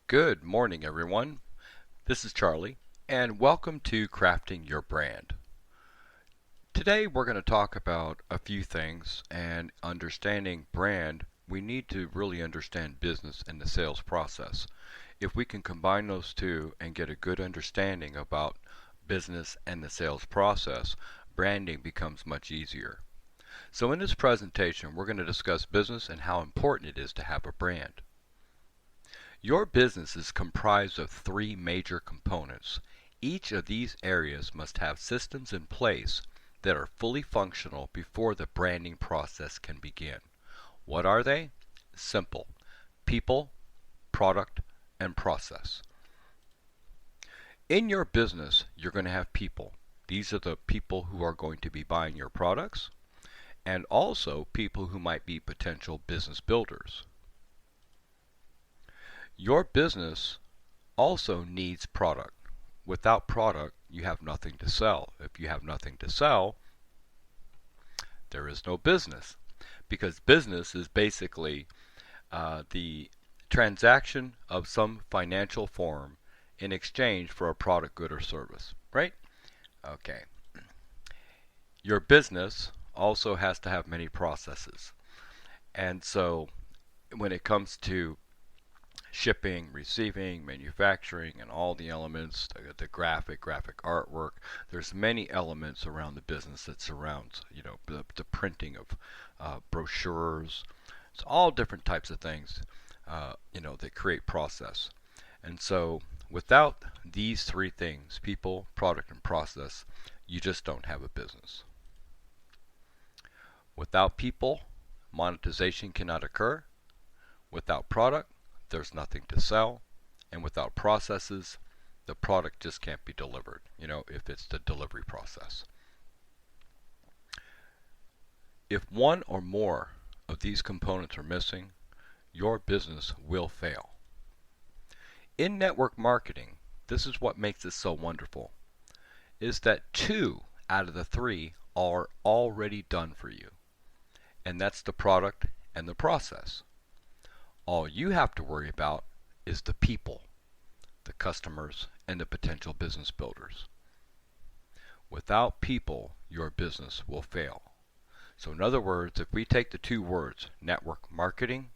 Good morning, everyone. This is Charlie, and welcome to Crafting Your Brand. Today, we're going to talk about a few things, and understanding brand, we need to really understand business and the sales process. If we can combine those two and get a good understanding about business and the sales process, branding becomes much easier. So in this presentation, we're going to discuss business and how important it is to have a brand. Your business is comprised of three major components. Each of these areas must have systems in place that are fully functional before the branding process can begin. What are they? Simple. People, product, and process. In your business, you're going to have people. These are the people who are going to be buying your products, and also people who might be potential business builders. Your business also needs product. Without product, you have nothing to sell. If you have nothing to sell, there is no business, because business is basically the transaction of some financial form in exchange for a product, good, or service, right? Okay. Your business also has to have many processes. And so when it comes to shipping, receiving, manufacturing, and all the elements, the graphic artwork. There's many elements around the business that surrounds, the printing of brochures. It's all different types of things, that create process. And so without these three things, people, product, and process, you just don't have a business. Without people, monetization cannot occur. Without product, there's nothing to sell, and without processes, the product just can't be delivered, if it's the delivery process. If one or more of these components are missing, your business will fail. In network marketing, this is what makes it so wonderful, is that 2 out of the 3 are already done for you, and that's the product and the process. All you have to worry about is the people, the customers, and the potential business builders. Without people, your business will fail. So in other words, if we take the 2 words, network marketing,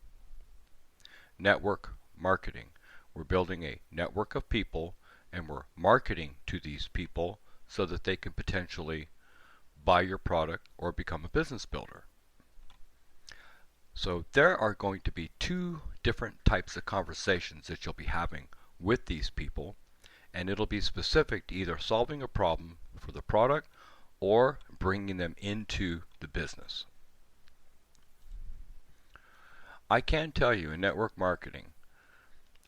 we're building a network of people and we're marketing to these people so that they can potentially buy your product or become a business builder. So there are going to be 2 different types of conversations that you'll be having with these people, and it'll be specific to either solving a problem for the product or bringing them into the business. I can tell you in network marketing,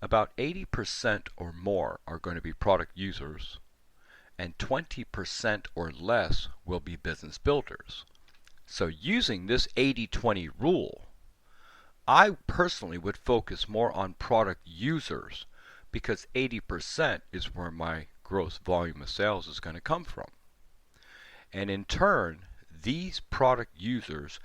about 80% or more are going to be product users, and 20% or less will be business builders. So using this 80-20 rule, I personally would focus more on product users because 80% is where my gross volume of sales is going to come from. And in turn, these product users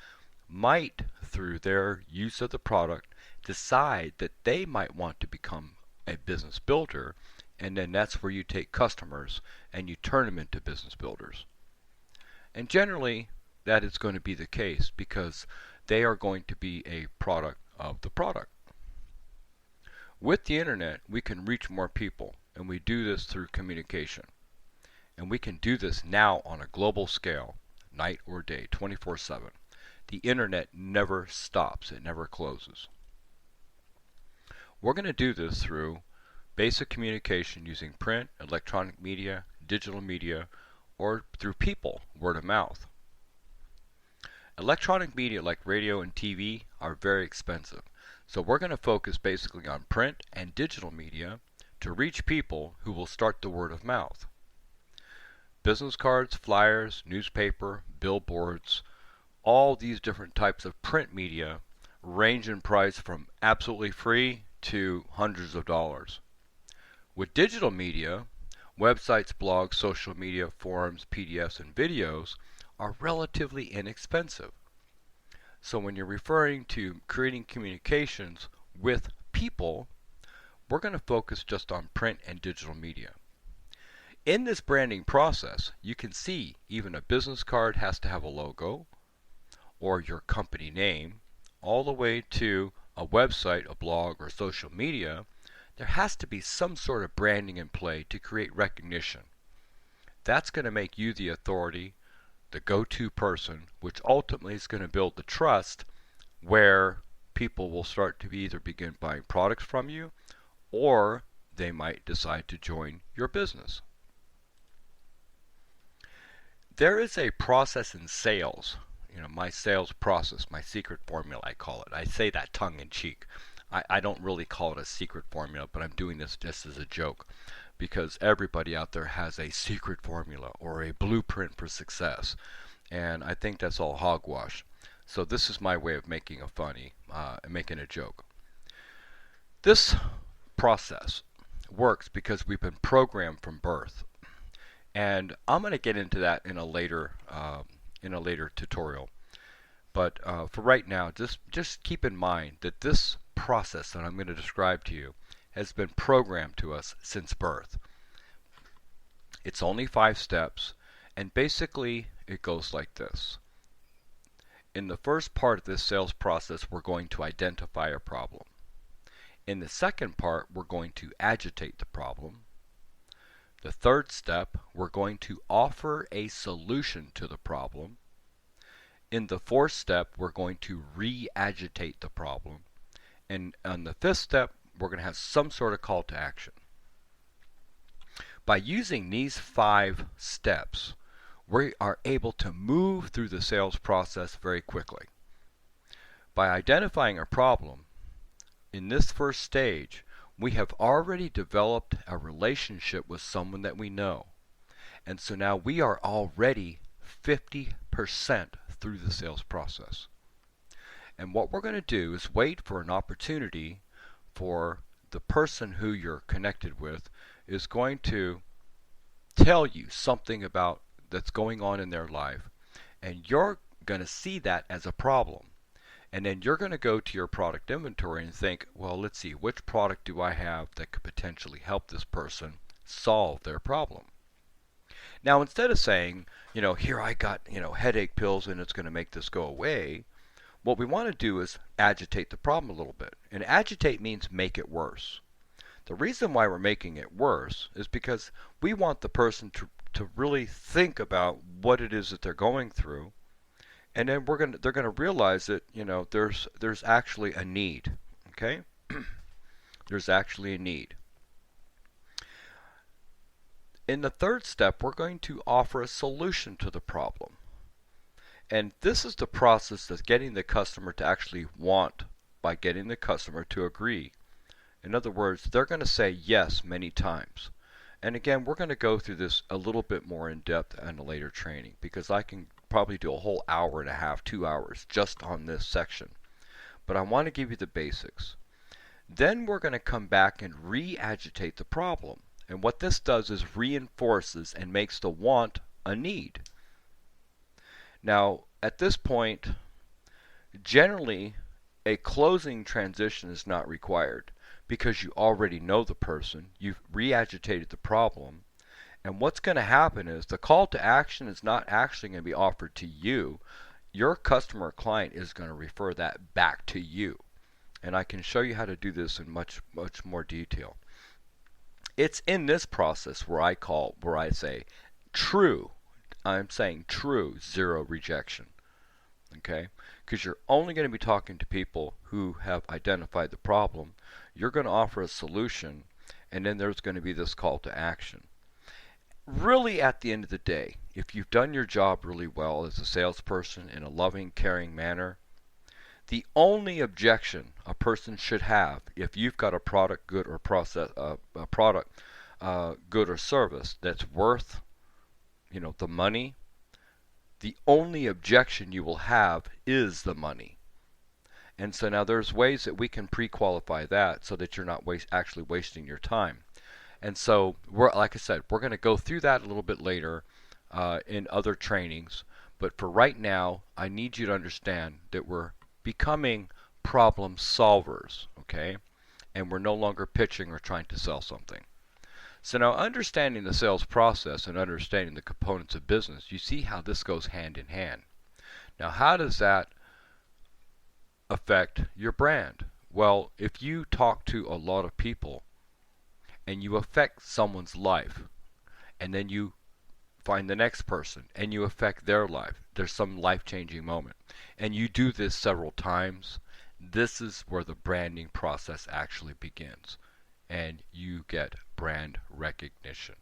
might, through their use of the product, decide that they might want to become a business builder, and then that's where you take customers and you turn them into business builders. And generally, that is going to be the case because they are going to be a product of the product. With the internet, we can reach more people, and we do this through communication. And we can do this now on a global scale, night or day, 24/7. The internet never stops, it never closes. We're going to do this through basic communication using print, electronic media, digital media, or through people, word of mouth. Electronic media like radio and TV are very expensive, so we're going to focus basically on print and digital media to reach people who will start the word of mouth. Business cards, flyers, newspaper, billboards, all these different types of print media range in price from absolutely free to hundreds of dollars. With digital media, websites, blogs, social media, forums, PDFs, and videos are relatively inexpensive. So when you're referring to creating communications with people, we're going to focus just on print and digital media. In this branding process, you can see even a business card has to have a logo or your company name, all the way to a website, a blog, or social media. There has to be some sort of branding in play to create recognition. That's going to make you the authority, the go-to person, which ultimately is going to build the trust where people will start to either begin buying products from you or they might decide to join your business. There is a process in sales, my sales process, my secret formula, I call it. I say that tongue in cheek. I don't really call it a secret formula, but I'm doing this just as a joke because everybody out there has a secret formula or a blueprint for success. And I think that's all hogwash. So this is my way of making making a joke. This process works because we've been programmed from birth. And I'm going to get into that in a later tutorial. But for right now, just keep in mind that this process that I'm going to describe to you has been programmed to us since birth. It's only 5 steps, and basically it goes like this. In the first part of this sales process, we're going to identify a problem. In the second part, we're going to agitate the problem. The third step, we're going to offer a solution to the problem. In the fourth step, we're going to re-agitate the problem. And on the fifth step, we're going to have some sort of call to action. By using these 5 steps, we are able to move through the sales process very quickly. By identifying a problem, in this first stage, we have already developed a relationship with someone that we know. And so now we are already 50% through the sales process. And what we're going to do is wait for an opportunity for the person who you're connected with is going to tell you something about that's going on in their life. And you're going to see that as a problem. And then you're going to go to your product inventory and think, well, let's see, which product do I have that could potentially help this person solve their problem? Now, instead of saying, here I got, headache pills and it's going to make this go away, what we want to do is agitate the problem a little bit. And agitate means make it worse. The reason why we're making it worse is because we want the person to really think about what it is that they're going through. And then they're going to realize that, there's actually a need. Okay? There's actually a need. In the third step, we're going to offer a solution to the problem. And this is the process of getting the customer to actually want by getting the customer to agree. In other words, they're going to say yes many times. And again, we're going to go through this a little bit more in depth in a later training because I can probably do a whole hour and a half, 2 hours just on this section. But I want to give you the basics. Then we're going to come back and re-agitate the problem. And what this does is reinforces and makes the want a need. Now, at this point, generally, a closing transition is not required because you already know the person, you've re-agitated the problem, and what's going to happen is the call to action is not actually going to be offered to you. Your customer or client is going to refer that back to you. And I can show you how to do this in much more detail. It's in this process where I say true. I'm saying true, 0 rejection. Okay? Because you're only going to be talking to people who have identified the problem. You're going to offer a solution, and then there's going to be this call to action. Really, at the end of the day, if you've done your job really well as a salesperson in a loving, caring manner, the only objection a person should have if you've got a product, good or process, good or service that's worth, the money, the only objection you will have is the money. And so now there's ways that we can pre-qualify that so that you're not actually wasting your time. And so, like I said, we're going to go through that a little bit later in other trainings. But for right now, I need you to understand that we're becoming problem solvers, okay? and we're no longer pitching or trying to sell something. So now understanding the sales process and understanding the components of business, you see how this goes hand in hand. Now how does that affect your brand? Well, if you talk to a lot of people and you affect someone's life, and then you find the next person and you affect their life, there's some life-changing moment, and you do this several times, this is where the branding process actually begins, and you get brand recognition.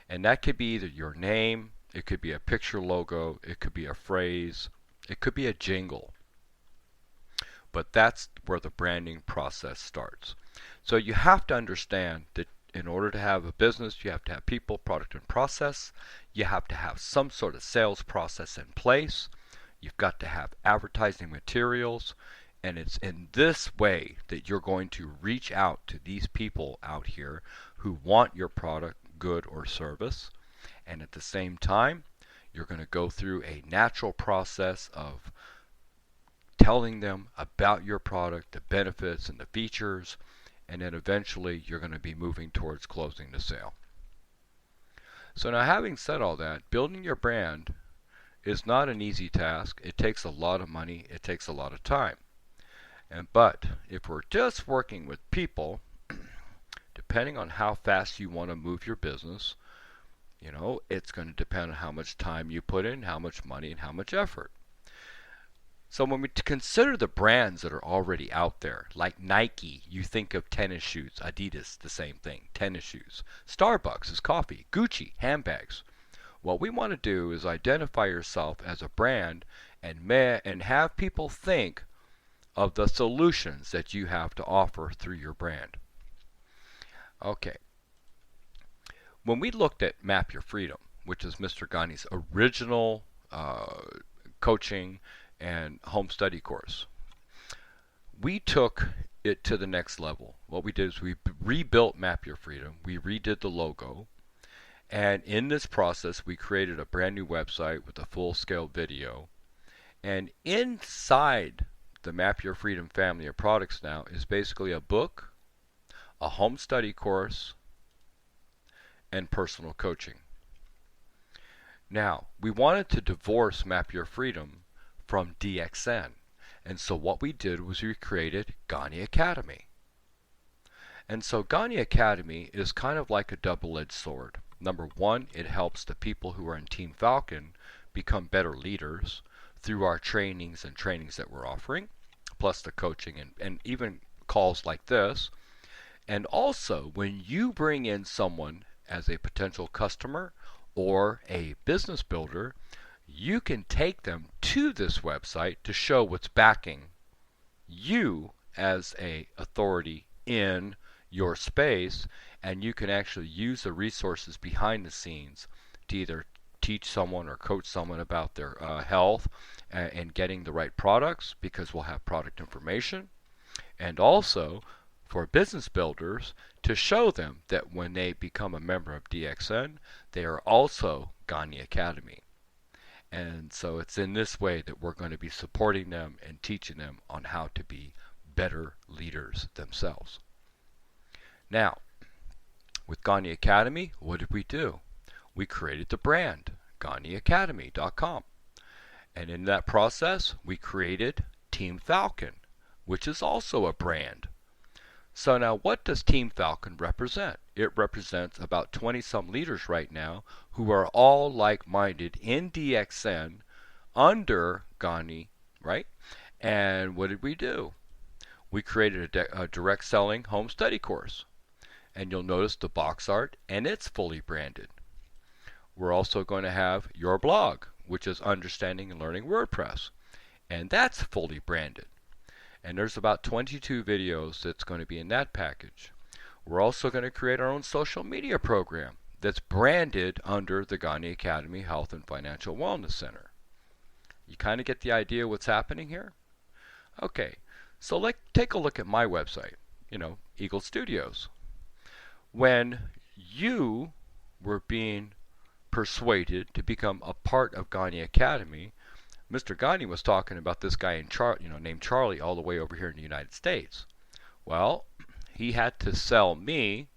And that could be either your name, it could be a picture logo, it could be a phrase, it could be a jingle. But that's where the branding process starts. So you have to understand that in order to have a business, you have to have people, product, and process. You have to have some sort of sales process in place. You've got to have advertising materials. And it's in this way that you're going to reach out to these people out here who want your product, good, or service. And at the same time, you're going to go through a natural process of telling them about your product, the benefits and the features, and then eventually you're going to be moving towards closing the sale. So now, having said all that, building your brand is not an easy task. It takes a lot of money. It takes a lot of time. But if we're just working with people, depending on how fast you want to move your business, it's going to depend on how much time you put in, how much money, and how much effort. So when we consider the brands that are already out there, like Nike, you think of tennis shoes. Adidas, the same thing, tennis shoes. Starbucks is coffee. Gucci, handbags. What we want to do is identify yourself as a brand and have people think of the solutions that you have to offer through your brand. Okay. When we looked at Map Your Freedom, which is Mr. Gani's original coaching and home study course, we took it to the next level. What we did is we rebuilt Map Your Freedom. We redid the logo. And in this process, we created a brand new website with a full-scale video. And inside the Map Your Freedom family of products now is basically a book, a home study course, and personal coaching. Now, we wanted to divorce Map Your Freedom from DXN. And so what we did was we created Gani Academy. And so Gani Academy is kind of like a double-edged sword. Number one, it helps the people who are in Team Falcon become better leaders through our trainings that we're offering, plus the coaching and even calls like this. And also, when you bring in someone as a potential customer or a business builder, you can take them to this website to show what's backing you as a authority in your space, and you can actually use the resources behind the scenes to either teach someone or coach someone about their health and getting the right products, because we'll have product information, and also for business builders to show them that when they become a member of DXN, they are also Gani Academy. And so it's in this way that we're going to be supporting them and teaching them on how to be better leaders themselves. Now, with Gani Academy, what did we do? We created the brand, GaniAcademy.com. And in that process, we created Team Falcon, which is also a brand. So now, what does Team Falcon represent? It represents about 20-some leaders right now who are all like-minded in DXN under Gani, right? And what did we do? We created a direct selling home study course. And you'll notice the box art, and it's fully branded. We're also going to have your blog, which is Understanding and Learning WordPress. And that's fully branded. And there's about 22 videos that's going to be in that package. We're also going to create our own social media program that's branded under the Gani Academy Health and Financial Wellness Center. You kind of get the idea what's happening here? Okay, so take a look at my website, Eagle Studios. When you were being persuaded to become a part of Gani Academy, Mr. Gani was talking about this guy named Charlie all the way over here in the United States. Well, he had to sell me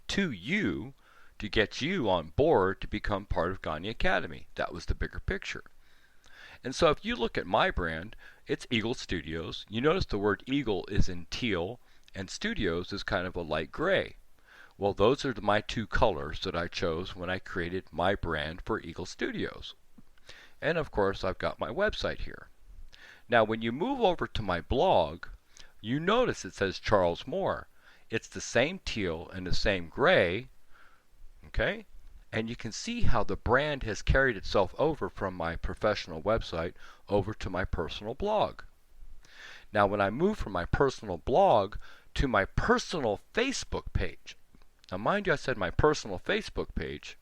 to you to get you on board to become part of Gagne Academy. That was the bigger picture. And so if you look at my brand, it's Eagle Studios. You notice the word Eagle is in teal and Studios is kind of a light gray. Well, those are my two colors that I chose when I created my brand for Eagle Studios. And of course, I've got my website here. Now, when you move over to my blog, you notice it says Charles Moore. It's the same teal and the same gray, okay? And you can see how the brand has carried itself over from my professional website over to my personal blog. Now, when I move from my personal blog to my personal Facebook page, now mind you, I said my personal Facebook page,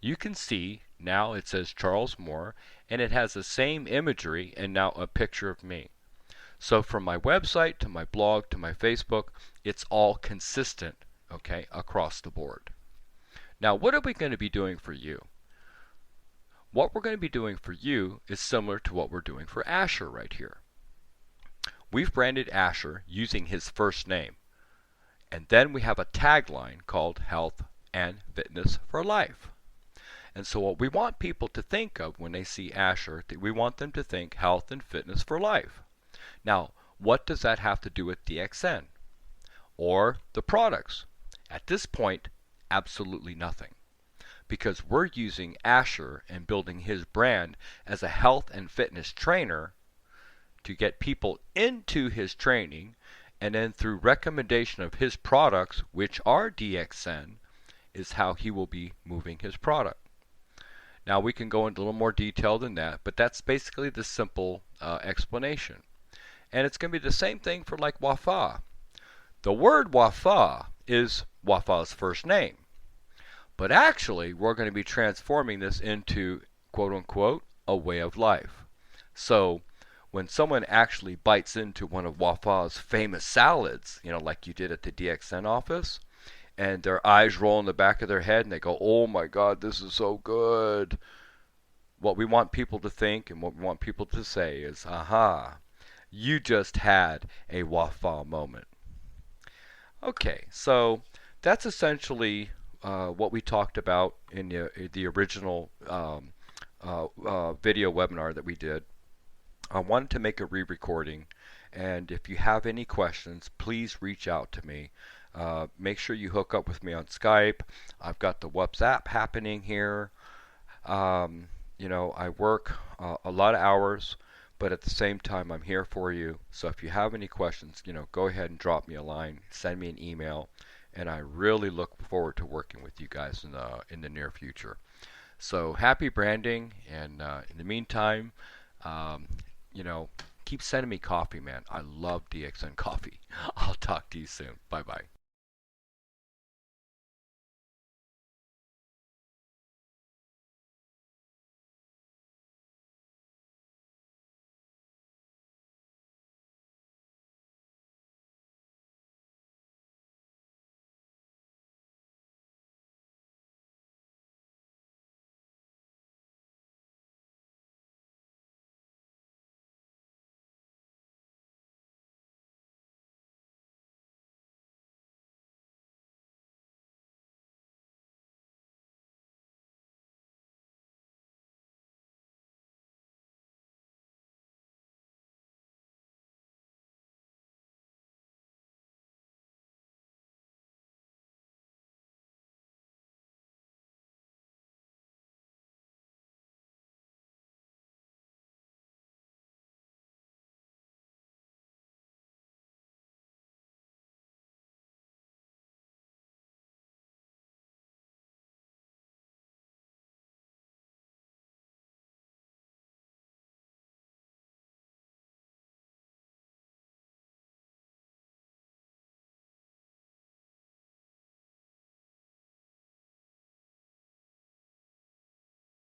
you can see now it says Charles Moore, and it has the same imagery and now a picture of me. So from my website to my blog to my Facebook, it's all consistent, okay, across the board. Now, what are we going to be doing for you? What we're going to be doing for you is similar to what we're doing for Asher right here. We've branded Asher using his first name. And then we have a tagline called Health and Fitness for Life. And so what we want people to think of when they see Asher, we want them to think health and fitness for life. Now, what does that have to do with DXN? Or the products? At this point, absolutely nothing. Because we're using Asher and building his brand as a health and fitness trainer to get people into his training, and then through recommendation of his products, which are DXN, is how he will be moving his product. Now we can go into a little more detail than that, but that's basically the simple explanation. And it's going to be the same thing for like Wafa. The word Wafa is Wafa's first name. But actually, we're going to be transforming this into, quote unquote, a way of life. So when someone actually bites into one of Wafa's famous salads, you know, like you did at the DXN office, and their eyes roll in the back of their head and they go, oh my God, this is so good. What we want people to think and what we want people to say is, aha, you just had a Wafa moment. Okay, so that's essentially what we talked about in the original video webinar that we did. I wanted to make a re-recording, and if you have any questions, please reach out to me. Make sure you hook up with me on Skype. I've got the WhatsApp happening here. You know, I work a lot of hours, but at the same time, I'm here for you. So if you have any questions, you know, go ahead and drop me a line, send me an email, and I really look forward to working with you guys in the near future. So happy branding, and in the meantime, you know, keep sending me coffee, man. I love DXN coffee. I'll talk to you soon. Bye-bye.